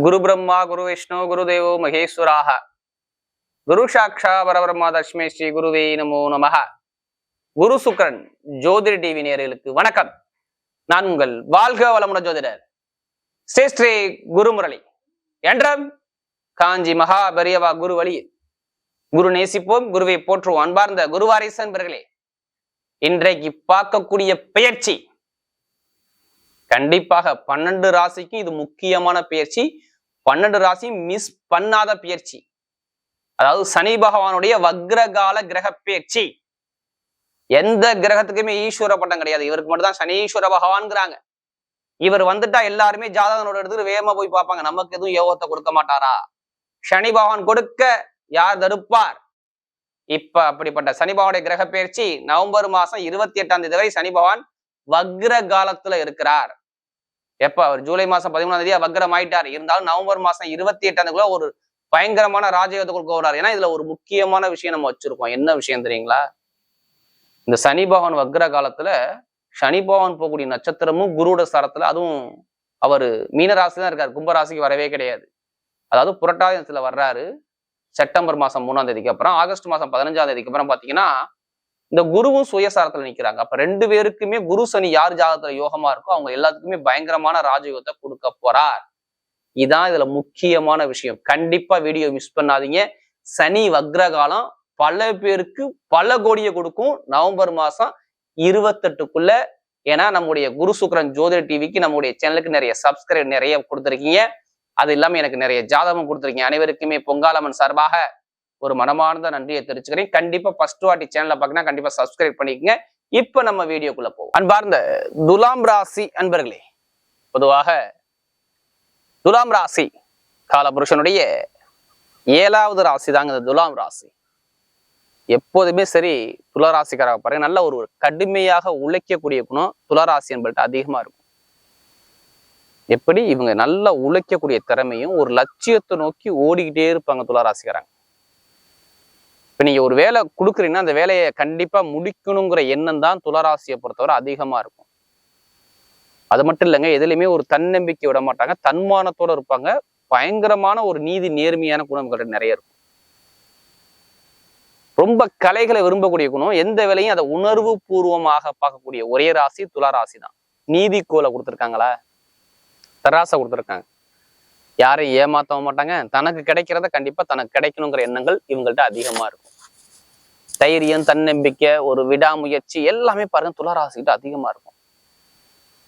குரு பிரம்மா குரு விஷ்ணு குரு தேவோ மகேஸ்வராக குரு சாட்சா பரபிரம்மா தஸ்மை ஸ்ரீ குருவே நமோ நமஹ. குரு சுக்ரன் ஜோதிட டிவி நேயர்களுக்கு வணக்கம். நான் உங்கள் வாழ்க வளமுடன் ஜோதிடர் ஸ்ரீ குருமுரளி என்றும் காஞ்சி மகா பெரியவா குரு வழியில் குரு நேசிப்போம், குருவை போற்றுவோம். அன்பார்ந்த குருவாரிசு நண்பர்களே, இன்றைக்கு பார்க்கக்கூடிய பெயர்ச்சி கண்டிப்பாக 12 ராசிக்கு இது முக்கியமான பெயர்ச்சி. 12 ராசி மிஸ் பண்ணாத பெயர்ச்சி. அதாவது சனி பகவானுடைய வக்ரகால கிரக பெயர்ச்சி. எந்த கிரகத்துக்குமே ஈஸ்வர பட்டம் கிடையாது, இவருக்கு மட்டும்தான் சனீஸ்வர பகவான்ங்கிறாங்க. இவர் வந்துட்டா எல்லாருமே ஜாதகனோட எடுத்துட்டு வேகமா போய் பார்ப்பாங்க, நமக்கு எதுவும் யோகத்தை கொடுக்க மாட்டாரா? சனி பகவான் கொடுக்க யார் தடுப்பார்? இப்ப அப்படிப்பட்ட சனி பகவானுடைய கிரக பெயர்ச்சி நவம்பர் மாசம் 28ஆம் தேதி வரை சனி பகவான் வக்ர காலத்துல இருக்கிறார். எப்ப அவர் ஜூலை மாசம் 13ஆம் தேதியா வக்ரம் ஆயிட்டார். இருந்தாலும் நவம்பர் மாசம் 28ஆம் தேதிக்குள்ள ஒரு பயங்கரமான ராஜயோகத்தை கொடுக்க வர்றாரு. ஏன்னா இதுல ஒரு முக்கியமான விஷயம் நம்ம வச்சிருக்கோம். என்ன விஷயம் தெரியுங்களா? இந்த சனி பகவான் வக்ர காலத்துல சனி பகவான் போகக்கூடிய நட்சத்திரமும் குருவோட சரத்துல, அதுவும் அவரு மீனராசி தான் இருக்காரு, கும்பராசிக்கு வரவே கிடையாது. அதாவது புரட்டாதித்துல வர்றாரு செப்டம்பர் மாசம் 3ஆம் தேதிக்கு அப்புறம். ஆகஸ்ட் மாசம் 15ஆம் தேதிக்கு அப்புறம் பாத்தீங்கன்னா இந்த குருவும் சுயசாரத்துல நிக்கிறாங்க. அப்ப 2 பேருக்குமே குரு சனி யார் ஜாதகத்துல யோகமா இருக்கோ அவங்க எல்லாத்துக்குமே பயங்கரமான ராஜயோகத்தை கொடுக்க போறார். இதான் இதுல முக்கியமான விஷயம். கண்டிப்பா வீடியோ மிஸ் பண்ணாதீங்க. சனி வக்ரகாலம் பல பேருக்கு பல கோடியை கொடுக்கும் நவம்பர் மாசம் 28க்குள்ள. ஏன்னா நம்முடைய குரு சுக்ரன் ஜோதிட டிவிக்கு நம்முடைய சேனலுக்கு நிறைய சப்ஸ்கிரைப் நிறைய கொடுத்துருக்கீங்க. அது இல்லாம எனக்கு நிறைய ஜாதகம் கொடுத்துருக்கீங்க. அனைவருக்குமே பொங்காலம்மன் சார்பாக ஒரு மனமார்ந்த நன்றியை தெரிவிச்சுக்கிறேன். கண்டிப்பா ஃபர்ஸ்ட் வாட்டி சேனலை பார்க்கணும், கண்டிப்பா சப்ஸ்கிரைப் பண்ணிக்கங்க. இப்ப நம்ம வீடியோக்குள்ள போவோம். அன்பார்ந்த துலாம் ராசி அன்பர்களே, பொதுவாக துலாம் ராசி காலபுருஷனுடைய 7வது ராசி தாங்க இந்த துலாம் ராசி. எப்போதுமே சரி துளராசிக்காராக பாருங்க, நல்ல ஒரு கடுமையாக உழைக்கக்கூடிய குணம் துளராசி என்பது அதிகமா இருக்கும். எப்படி இவங்க நல்லா உழைக்கக்கூடிய திறமையும் ஒரு லட்சியத்தை நோக்கி ஓடிக்கிட்டே இருப்பாங்க துளராசிக்காரங்க. இப்ப நீங்க ஒரு வேலை கொடுக்குறீங்கன்னா அந்த வேலையை கண்டிப்பா முடிக்கணுங்கிற எண்ணம் தான் துளராசியை பொறுத்தவரை அதிகமா இருக்கும். அது மட்டும் இல்லைங்க, எதுலையுமே ஒரு தன்னம்பிக்கை விட மாட்டாங்க, தன்மானத்தோட இருப்பாங்க. பயங்கரமான ஒரு நீதி நேர்மையான குணங்கள் நிறைய இருக்கும். ரொம்ப கலைகளை விரும்பக்கூடிய குணம், எந்த வேலையும் அதை உணர்வு பூர்வமாக பார்க்கக்கூடிய ஒரே ராசி துளாராசி தான். நீதி கோலை கொடுத்துருக்காங்களா, தராசை கொடுத்துருக்காங்க. யாரையும் ஏமாத்தவும் மாட்டாங்க. தனக்கு கிடைக்கிறத கண்டிப்பா தனக்கு கிடைக்கணுங்கிற எண்ணங்கள் இவங்கள்ட்ட அதிகமா இருக்கும். தைரியம், தன்னம்பிக்கை, ஒரு விடாமுயற்சி எல்லாமே பாருங்க துளாராசிக்கிட்ட அதிகமா இருக்கும்.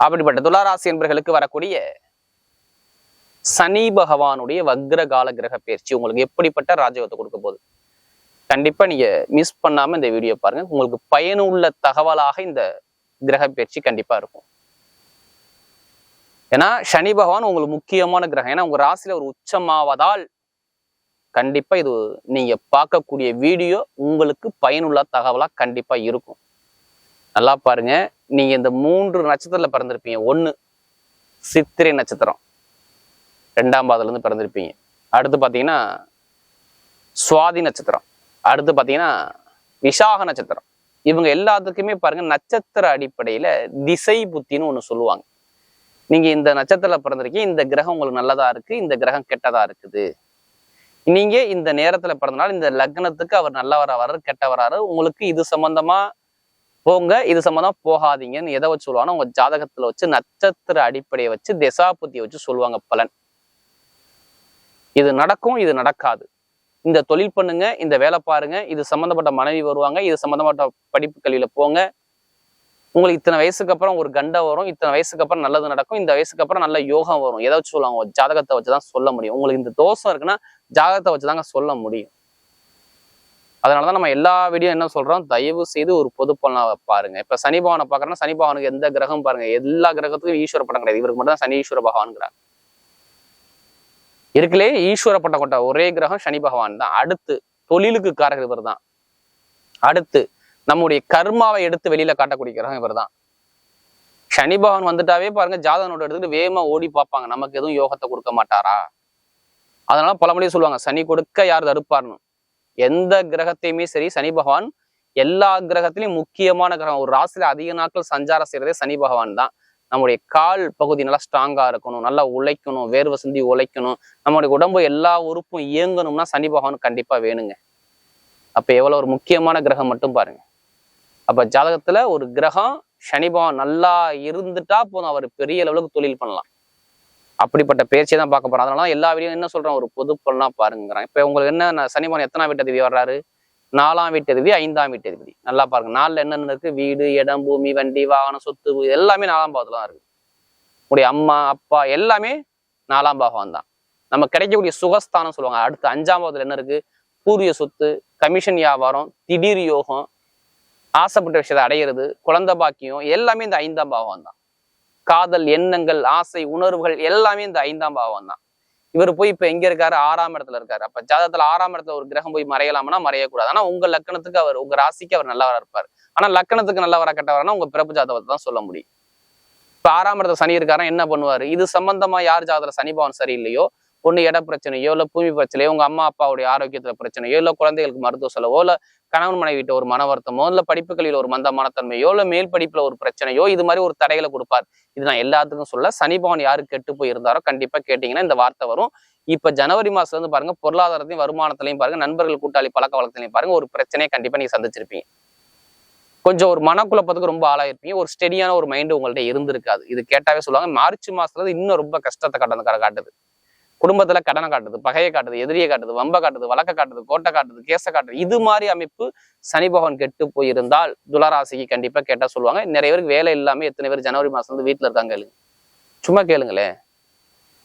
அப்படிப்பட்ட துளாராசி என்பவர்களுக்கு வரக்கூடிய சனி பகவானுடைய வக்ரகால கிரக பயிற்சி உங்களுக்கு எப்படிப்பட்ட ராஜயோகத்தை கொடுக்க போகுது, கண்டிப்பா நீங்க மிஸ் பண்ணாம இந்த வீடியோ பாருங்க. உங்களுக்கு பயனுள்ள தகவலாக இந்த கிரக பயிற்சி கண்டிப்பா இருக்கும். ஏன்னா சனி பகவான் உங்களுக்கு முக்கியமான கிரகம். ஏன்னா உங்க ராசியில ஒரு உச்சமாவதால் கண்டிப்பா இது நீங்க பார்க்கக்கூடிய வீடியோ உங்களுக்கு பயனுள்ள தகவலா கண்டிப்பா இருக்கும். நல்லா பாருங்க, நீங்க இந்த 3 நட்சத்திரத்துல பிறந்திருப்பீங்க. 1 சித்திரை நட்சத்திரம், 2ஆம் பாதத்துல இருந்து பிறந்திருப்பீங்க. அடுத்து பாத்தீங்கன்னா சுவாதி நட்சத்திரம், அடுத்து பாத்தீங்கன்னா விசாக நட்சத்திரம். இவங்க எல்லாத்துக்குமே பாருங்க நட்சத்திர அடிப்படையில திசை புத்தின்னு ஒண்ணு சொல்லுவாங்க. நீங்க இந்த நட்சத்திரத்துல பிறந்திருக்கீங்க, இந்த கிரகம் உங்களுக்கு நல்லதா இருக்கு, இந்த கிரகம் கெட்டதா இருக்குது. நீங்க இந்த நேரத்துல பிறந்தனால இந்த லக்னத்துக்கு அவர் நல்லவரா வர்றாரு கெட்டவராரு, உங்களுக்கு இது சம்பந்தமா போங்க, இது சம்பந்தமா போகாதீங்கன்னு எதை வச்சு சொல்லுவாங்கன்னா உங்க ஜாதகத்துல வச்சு நட்சத்திர அடிப்படையை வச்சு திசாபுத்தியை வச்சு சொல்லுவாங்க பலன். இது நடக்கும், இது நடக்காது, இந்த தொழில் பண்ணுங்க, இந்த வேலை பாருங்க, இது சம்பந்தப்பட்ட மனைவி வருவாங்க, இது சம்பந்தப்பட்ட படிப்பு கல்வியில போங்க, உங்களுக்கு இத்தனை வயசுக்கு அப்புறம் ஒரு கண்டம் வரும், இத்தனை வயசுக்கு அப்புறம் நல்லது நடக்கும், இந்த வயசுக்கு அப்புறம் நல்ல யோகம் வரும். எதை வச்சு சொல்லுவாங்க? ஜாதகத்தை வச்சுதான் சொல்ல முடியும். உங்களுக்கு இந்த தோஷம் இருக்குன்னா ஜாதகத்தை வச்சுதாங்க சொல்ல முடியும். அதனாலதான் நம்ம எல்லா வீடியோ என்ன சொல்றோம், தயவு செய்து ஒரு பொது பலனா பாருங்க. இப்ப சனி பகவானை பாக்குறோம்னா சனி பகவானுக்கு எந்த கிரகம் பாருங்க, எல்லா கிரகத்துக்கும் ஈஸ்வர பட்டம் கிடையாது, இவருக்கு மட்டும் தான் சனீஸ்வர பகவான்ங்கிறாங்க. இருக்குலே ஈஸ்வர பட்டம் கொண்ட ஒரே கிரகம் சனி பகவான் தான். அடுத்து தொழிலுக்கு காரகர் இவர் தான். அடுத்து நம்முடைய கர்மாவை எடுத்து வெளியில காட்டக்கூடிய கிரகம் இவர் தான். சனி பகவான் வந்துட்டாவே பாருங்க ஜாதகனோட எடுத்துட்டு வேகமா ஓடி பார்ப்பாங்க, நமக்கு எதுவும் யோகத்தை கொடுக்க மாட்டாரா? அதனால பலமுறையும் சொல்லுவாங்க சனி கொடுக்க யார் தடுப்பார்னு. எந்த கிரகத்தையுமே சரி சனி பகவான் எல்லா கிரகத்திலையும் முக்கியமான கிரகம். ஒரு ராசியில அதிக நாட்கள் சஞ்சாரம் செய்யறதே சனி பகவான் தான். நம்முடைய கால் பகுதி நல்லா ஸ்ட்ராங்கா இருக்கணும், நல்லா உழைக்கணும், வேர்வை சிந்தி உழைக்கணும், நம்மளுடைய உடம்பு எல்லா உறுப்பும் இயங்கணும்னா சனி பகவான் கண்டிப்பா வேணுங்க. அப்ப எவ்வளவு ஒரு முக்கியமான கிரகம் மட்டும் பாருங்க. அப்ப ஜாதகத்துல ஒரு கிரகம் சனி பகவான் நல்லா இருந்துட்டா போதும், அவர் பெரிய லெவலுக்கு தொழில் பண்ணலாம். அப்படிப்பட்ட பேச்சை தான் பார்க்க போறோம். அதனால எல்லா வீடியோ என்ன சொல்றேன், ஒரு பொது பலனா பாருங்கிறேன். இப்ப உங்களுக்கு என்ன சனி பகவான் எத்தனாம் வீட்டு அதிபதி வர்றாரு? 4ஆம் வீட்டு அதிபதி, 5ஆம் வீட்டு அதிபதி. நல்லா பாருங்க, 4ல என்னென்ன இருக்கு? வீடு, இடம், பூமி, வண்டி, வாகனம், சொத்து, எல்லாமே 4ஆம் பாவத்துல தான் இருக்கு. உங்களுடைய அம்மா அப்பா எல்லாமே 4ஆம் பாவம் தான். நம்ம கிடைக்கக்கூடிய சுகஸ்தானம் சொல்லுவாங்க. அடுத்து 5ஆம் பாவத்துல என்ன இருக்கு? பூர்வீக சொத்து, கமிஷன் வியாபாரம், திடீர் யோகம், ஆசைப்பட்ட விஷயத்தை அடையிறது, குழந்தை பாக்கியம், எல்லாமே இந்த 5ஆம் பாவம் தான். காதல் எண்ணங்கள், ஆசை உணர்வுகள் எல்லாமே இந்த 5ஆம் பாவம் தான். இவர் போய் இப்ப எங்க இருக்காரு? 6ஆம் இடத்துல இருக்காரு. அப்ப ஜாதகத்துல 6ஆம் இடத்துல ஒரு கிரகம் போய் மறையலாம்னா மறையக்கூடாது. ஆனா உங்க லக்கணத்துக்கு அவர், உங்க ராசிக்கு அவர் நல்லவரா இருப்பார். ஆனா லக்கணத்துக்கு நல்லவரா கெட்டவரானா உங்க பிறப்பு ஜாதகத்தை தான் சொல்ல முடியும். இப்ப 6ஆம் இடத்துல சனி இருக்காருன்னா என்ன பண்ணுவாரு? இது சம்பந்தமா யார் ஜாதகத்துல சனி பகவான் சரியில்லையோ, ஒண்ணு இட பிரச்சனையோ, இல்ல பூமி பிரச்சனையோ, உங்க அம்மா அப்பாவுடைய ஆரோக்கியத்துல பிரச்சனையோ, இல்ல குழந்தைகளுக்கு மருத்துவ செலவோ, இல்ல கணவன் மனைவிட்ட ஒரு மன வருத்தமோ, இல்ல படிப்புகளில் ஒரு மந்தமானத்தன்மையோ, இல்ல மேல் படிப்புல ஒரு பிரச்சனையோ, இது மாதிரி ஒரு தடைகளை கொடுப்பார். இது நான் எல்லாத்துக்கும் சொல்ல. சனி பகவான் யாரு கெட்டு போய் இருந்தாரோ கண்டிப்பா கேட்டீங்கன்னா இந்த வார்த்தை வரும். இப்ப ஜனவரி மாசத்துல இருந்து பாருங்க, பொருளாதாரத்தையும் வருமானத்திலையும் பாருங்க, நண்பர்கள் கூட்டாளி பழக்க வழக்கத்திலையும் பாருங்க, ஒரு பிரச்சனையை கண்டிப்பா நீங்க சந்திச்சிருப்பீங்க. கொஞ்சம் ஒரு மனக்குழப்பத்துக்கு ரொம்ப ஆளாயிருப்பீங்க. ஒரு ஸ்டெடியான ஒரு மைண்டு உங்கள்ட்ட இருந்திருக்காது. இது கேட்டாவே சொல்லுவாங்க, மார்ச் மாசத்துல இன்னும் ரொம்ப கஷ்டத்தை காட்டுது. குடும்பத்துல கடனை காட்டுது, பகையை காட்டுது, எதிரியை காட்டுது, வம்ப காட்டுது, வழக்க காட்டுது, கோட்டை காட்டுது, கேச காட்டுது. இது மாதிரி அமைப்பு சனி பகவான் கெட்டு போயிருந்தால் துளராசிக்கு கண்டிப்பா கேட்டா சொல்லுவாங்க. நிறைய பேருக்கு வேலை இல்லாம எத்தனை பேர் ஜனவரி மாசம் வந்து வீட்டுல இருக்காங்க கேளுங்க. சும்மா கேளுங்களேன்.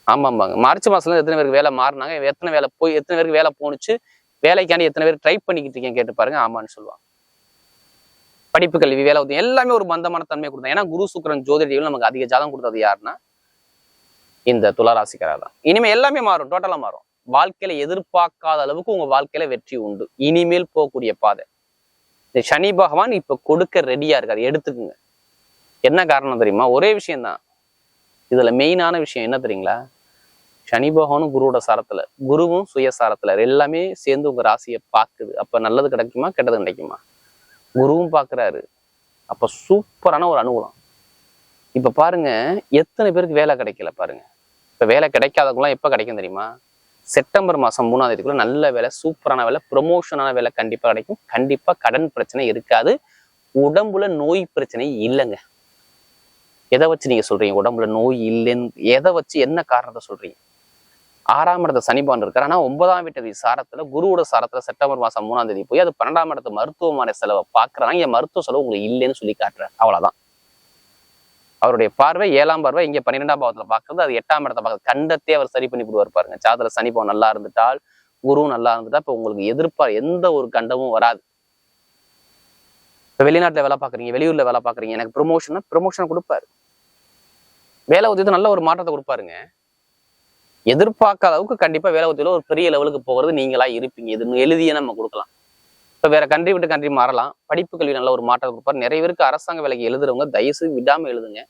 ஆமாம்பாங்க. மார்ச் மாசத்துல எத்தனை பேருக்கு வேலை மாறினாங்க, எத்தனை பேருக்கு வேலை போணுச்சு, வேலைக்காண்டி எத்தனை பேர் ட்ரை பண்ணிக்கிட்டு இருக்கீங்க கேட்டு பாருங்க. ஆமான்னு சொல்லுவாங்க. படிப்பு, கல்வி, வேலை எல்லாமே ஒரு மந்தமான தன்மை கொடுத்தாங்க. ஏன்னா குரு சுக்கிரன் ஜோதிடர்கள் நமக்கு அதிக ஜாதகம் கொடுத்தது யாருன்னா இந்த துளாராசிக்காரர் தான். இனிமே எல்லாமே மாறும், டோட்டலா மாறும். வாழ்க்கையில எதிர்பார்க்காத அளவுக்கு உங்க வாழ்க்கையில வெற்றி உண்டு. இனிமேல் போகக்கூடிய பாதை இந்த சனி பகவான் இப்ப கொடுக்க ரெடியா இருக்காரு. எடுத்துக்குங்க. என்ன காரணம் தெரியுமா? ஒரே விஷயம்தான். இதுல மெயினான விஷயம் என்ன தெரியுங்களா? சனி பகவானும் குருவோட சாரத்துல, குருவும் சுயசாரத்துல, எல்லாமே சேர்ந்து உங்க ராசியை பாக்குது. அப்ப நல்லது கிடைக்குமா, கெட்டது கிடைக்குமா? குருவும் பாக்குறாரு. அப்ப சூப்பரான ஒரு அனுகூலம். இப்ப பாருங்க, எத்தனை பேருக்கு வேலை கிடைக்கல பாருங்க. இப்ப வேலை கிடைக்காதவங்களாம் எப்ப கிடைக்கும் தெரியுமா? செப்டம்பர் மாசம் 3ஆம் தேதிக்குள்ள நல்ல வேலை, சூப்பரான வேலை, ப்ரொமோஷனான வேலை கண்டிப்பா கிடைக்கும். கண்டிப்பா கடன் பிரச்சனை இருக்காது. உடம்புல நோய் பிரச்சனை இல்லைங்க. எதை வச்சு நீங்க சொல்றீங்க உடம்புல நோய் இல்லைன்னு? எதை வச்சு, என்ன காரணத்தை சொல்றீங்க? 6ஆம் இடத்துல சனி பகவான் இருக்காரு. ஆனா 9ஆம் வீட்டு சாரத்துல, குருவோட சாரத்துல செப்டம்பர் மாசம் 3ஆம் தேதி போய் அது 12ஆம் இடத்து மருத்துவமனை செலவை பாக்குறாங்க. என் மருத்துவ செலவு உங்களுக்கு இல்லைன்னு சொல்லி காட்டுறாரு. அவ்வளவுதான். அவருடைய பார்வை 7ஆம் பார்வை இங்க 12ஆம் பாவத்துல பாக்குறது, அது 8ஆம் இடத்தை பாக்குறது. கண்டத்தே அவர் சரி பண்ணி விடுவார் பாருங்க. ஜாதகத்துல சனி பகவான் நல்லா இருந்துட்டால், குரு நல்லா இருந்துட்டா இப்ப உங்களுக்கு எதிர்பார்ப்பு எந்த ஒரு கண்டமும் வராது. இப்ப வெளிநாட்டுல வேலை பாக்குறீங்க, வெளியூர்ல வேலை பாக்குறீங்க, எனக்கு ப்ரொமோஷன் கொடுப்பாரு. வேலை உத்தியத்தை நல்ல ஒரு மாற்றத்தை கொடுப்பாருங்க. எதிர்பார்க்காத அளவுக்கு கண்டிப்பா வேலை உத்தியில ஒரு பெரிய லெவலுக்கு போகிறது நீங்களா இருப்பீங்க. இது எழுதியே நம்ம கொடுக்கலாம். இப்ப வேற கண்ட்ரி விட்டு கண்ட்ரி மாறலாம். படிப்பு கல்வி நல்ல ஒரு மாற்றம் கொடுப்பாரு. நிறைய பேருக்கு அரசாங்க வேலைக்கு எழுதுறவங்க தயவுசு விடாம எழுதுங்க.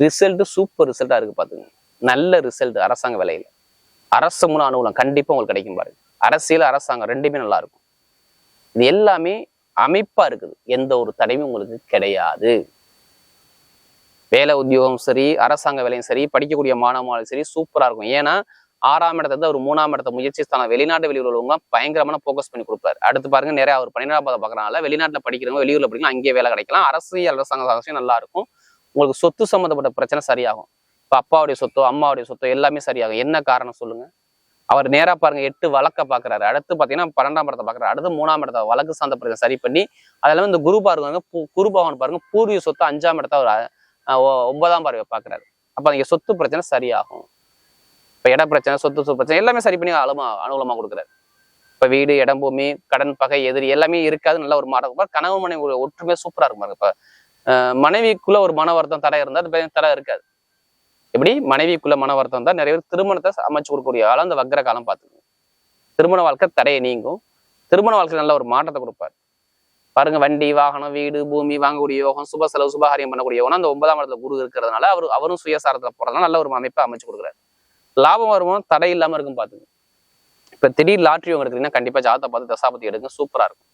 ரிசல்ட் சூப்பர் ரிசல்ட்டா இருக்கு பாத்துங்க. நல்ல ரிசல்ட் அரசாங்க வேலையில. அரசு மூலம் அனுகூலம் கண்டிப்பா உங்களுக்கு கிடைக்கும் பாருங்க. அரசியல், அரசாங்கம் ரெண்டுமே நல்லா இருக்கும். இது எல்லாமே அமைப்பா இருக்குது. எந்த ஒரு தடையும் உங்களுக்கு கிடையாது. வேலை உத்தியோகம் சரி, அரசாங்க வேலையும் சரி, படிக்கக்கூடிய மாணவர்களும் சரி சூப்பரா இருக்கும். ஏன்னா 6ஆம் இடத்துல ஒரு 3ஆம் இடத்த முயற்சி ஸ்தானம், வெளிநாட்டு வெளியூர் உள்ளவங்க பயங்கரமான போக்கஸ் பண்ணி கொடுப்பாரு. அடுத்து பாருங்க, நிறைய அவர் 12ஆம் பாதம் பாக்குறதுனால வெளிநாட்டுல படிக்கிறவங்க வெளியூர்ல படிக்கலாம், அங்கேயே வேலை கிடைக்கலாம். அரசாங்க அவசியம் நல்லா இருக்கும். உங்களுக்கு சொத்து சம்மந்தப்பட்ட பிரச்சனை சரியாகும். இப்ப அப்பாவுடைய சொத்தோ அம்மாவுடைய சொத்தோ எல்லாமே சரியாகும். என்ன காரணம் சொல்லுங்க? அவர் நேரா பாருங்க 8 வழக்க பாக்குறாரு. அடுத்து பாத்தீங்கன்னா 12ஆம் இடத்தை பாக்குறாரு. அடுத்து 3ஆம் இடத்த வழக்கு சார்ந்த பிரச்சனை சரி பண்ணி, அதெல்லாம் இந்த குரு பாருங்க, குரு பகவான் பாருங்க, பூர்வீக சொத்து 5ஆம் இடத்த அவர் 9ஆம் பார்வையை பாக்குறாரு. அப்ப நீங்க சொத்து பிரச்சனை சரியாகும். இப்ப இட பிரச்சனை, சொத்து பிரச்சனை எல்லாமே சரி பண்ணி அனுகூலமா கொடுக்குறாரு. இப்ப வீடு, இடம், பூமி, கடன், பகை, எதிரி எல்லாமே இருக்காது. நல்ல ஒரு மாற்றம். கணவன் மனைவி ஒற்றுமை சூப்பரா இருக்கும் பாருங்க. இப்ப மனைவிக்குள்ள ஒரு மன வருத்தம் தடை இருந்தா அது தடை இருக்காது. எப்படி மனைவிக்குள்ள மன வருத்தம் தான் நிறைய பேர் திருமணத்தை அமைச்சு கொடுக்கக்கூடிய காலம் அந்த வக்ர காலம் பார்த்துக்கோங்க. திருமண வாழ்க்கை தடையை நீங்கும். திருமண வாழ்க்கை நல்ல ஒரு மாற்றத்தை கொடுப்பாரு. பாருங்க, வண்டி, வாகனம், வீடு, பூமி வாங்கக்கூடிய யோகம், சுப செலவு, சுபகாரியம் பண்ணக்கூடிய யோகம் அந்த 9ஆம் இடத்துல குரு இருக்கிறதுனால அவரும் சுயசாரத்துல போறதுனால நல்ல ஒரு அமைப்பை அமைச்சு கொடுக்குறாரு. லாபம் வருமானம் தடை இல்லாம இருக்கும் பாத்துங்க. இப்ப திடீர் லாட்ரி எடுத்தீங்கன்னா கண்டிப்பா ஜாதகத்தை பார்த்து தசாபதி எடுங்க, சூப்பரா இருக்கும்.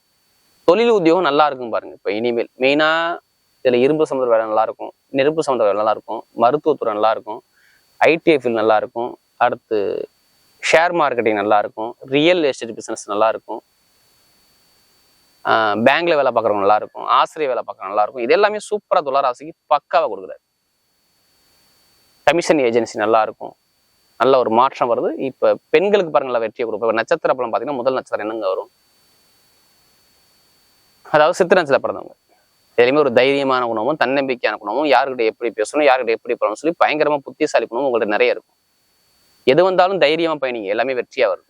தொழில் உத்தியோகம் நல்லா இருக்கும் பாருங்க. இப்ப இனிமேல் மெயினா இதுல இரும்பு சம்மந்த வேலை நல்லா இருக்கும், நெருப்பு சம்மந்த வேலை நல்லா இருக்கும், மருத்துவத்துறை நல்லா இருக்கும், ஐடிஎஃபில் நல்லா இருக்கும், அடுத்து ஷேர் மார்க்கெட்டிங் நல்லா இருக்கும், ரியல் எஸ்டேட் பிசினஸ் நல்லா இருக்கும், பேங்க்ல வேலை பார்க்குறவங்க நல்லா இருக்கும், ஆசிரியர் வேலை பார்க்குறவங்க நல்லா இருக்கும். இது எல்லாமே சூப்பரா துளாராசிக்கு பக்காவா கொடுக்குறாரு. கமிஷன் ஏஜென்சி நல்லா இருக்கும், நல்ல ஒரு மாற்றம் வருது. இப்ப பெண்களுக்கு பாருங்களா வெற்றியை கொடுப்போம். நட்சத்திர பலம் பார்த்தீங்கன்னா முதல் நட்சத்திரம் என்னங்க வரும், அதாவது சித்திர நட்சத்திரம் பிறந்தவங்க. எதுலையுமே ஒரு தைரியமான குணமும் தன்னம்பிக்கையான குணமும், யாருக்கிட்ட எப்படி பேசணும், யாருக்கிட்ட எப்படி பண்ணணும்னு சொல்லி பயங்கரமா புத்திசாலி குணமும் உங்கள்ட்ட நிறைய இருக்கும். எது வந்தாலும் தைரியமா பயணிங்க, எல்லாமே வெற்றியா வருது.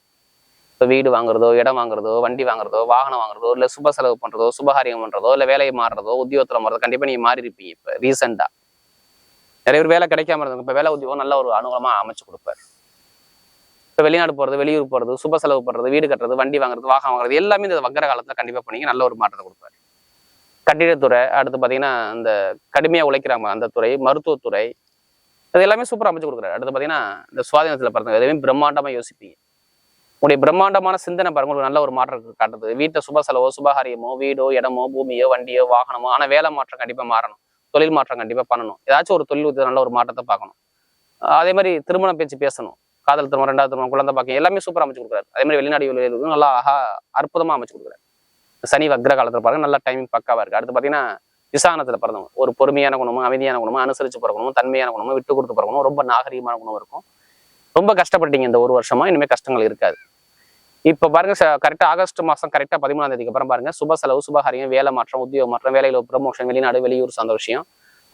இப்போ வீடு வாங்குறதோ, இடம் வாங்குறதோ, வண்டி வாங்குறதோ, வாகனம் வாங்குறதோ, இல்லை சுப செலவு பண்றதோ, சுபகாரியம் பண்றதோ, இல்லை வேலையை மாறுறதோ, உத்தியோகத்துல மாறுறதோ, கண்டிப்பா நீங்க மாறி இருப்பீங்க. இப்ப ரீசெண்டா நிறைய பேர் வேலை கிடைக்காம இருந்தவங்க இப்ப வேலை உத்தியோகம் நல்ல ஒரு அனுகூலமா அமைச்சு கொடுப்பாரு. இப்ப வெளிநாடு போறது, வெளியூர் போறது, சுப செலவு பண்றது, வீடு கட்டுறது, வண்டி வாங்குறது, வாகனம் வாங்குறது எல்லாமே இந்த வக்கர காலத்துல கண்டிப்பா பண்ணீங்க, நல்ல ஒரு மாற்றத்தை கொடுப்பாரு. கட்டிடத்துறை, அடுத்து பாத்தீங்கன்னா இந்த கடுமையா உழைக்கிறாங்க அந்த துறை, மருத்துவத்துறை, அது எல்லாமே சூப்பரா அமைச்சு கொடுக்குறாரு. அடுத்து பாத்தீங்கன்னா இந்த சுவாதீனத்துல பிறந்தவங்க எதுவுமே பிரம்மாண்டமா யோசிப்பீங்க. உங்களுடைய பிரம்மாண்டமான சிந்தனை பாருங்க உங்களுக்கு நல்ல ஒரு மாற்றம் காட்டுது. வீட்டை சுப செலவோ, சுபகாரியமோ, வீடோ, இடமோ, பூமியோ, வண்டியோ, வாகனமோ, ஆனா வேலை மாற்றம் கண்டிப்பா மாறணும், தொழில் மாற்றம் கண்டிப்பா பண்ணணும், ஏதாச்சும் ஒரு தொழில் நல்ல ஒரு மாற்றத்தை பார்க்கணும். அதே மாதிரி திருமண பேச்சு பேசணும், காதல் திருமணம், ரெண்டாவது திருமணம், குழந்தை பாக்கியம் எல்லாமே சூப்பரா அமைச்சு கொடுக்குறாரு. அதே மாதிரி வெளிநாடு நல்லா அற்புதமா அமைச்சு கொடுக்குறாரு. சனி வக்ர காலத்துல பாருங்க நல்ல டைமிங் பக்காவா இருக்கு. அடுத்து பாத்தீங்கன்னா விசாகனத்துல பிறந்தவங்க ஒரு பொறுமையான குணமும், அமைதியான குணமும், அனுசரிச்சு பிறக்கணும், தன்மையான குணமும், விட்டு கொடுத்து பிறக்கணும், ரொம்ப நாகரீகமான குணம் இருக்கும். ரொம்ப கஷ்டப்பட்டீங்க இந்த ஒரு வருஷமா, இனிமே கஷ்டங்கள் இருக்காது. இப்ப பாருங்க கரெக்டா ஆகஸ்ட் மாசம் கரெக்டா 13ஆம் தேதிக்கு அப்புறம் பாருங்க சுப செலவு, சுபகாரியம், வேலை மாற்றம், உத்தியோக மாற்றம், வேலையில ப்ரமோஷன், வெளிநாடு வெளியூர் சார்ந்த விஷயம்,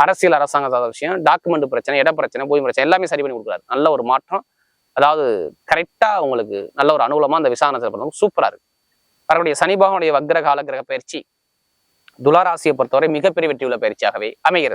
அரசியல் அரசாங்க சார்ந்த விஷயம், டாக்குமெண்ட் பிரச்சனை, இட பிரச்சனை, பூமி பிரச்சனை எல்லாமே சரி பண்ணி கொடுக்குறாரு. நல்ல ஒரு மாற்றம், அதாவது கரெக்டா உங்களுக்கு நல்ல ஒரு அனுகூலமா அந்த விசாரணை சூப்பரா இருக்கு. வரக்கூடிய சனி பகவானுடைய வக்ர கால கிரக பயிற்சி துளாராசியை பொறுத்தவரை மிகப்பெரிய வெற்றியுள்ள பயிற்சியாகவே அமைகிறது.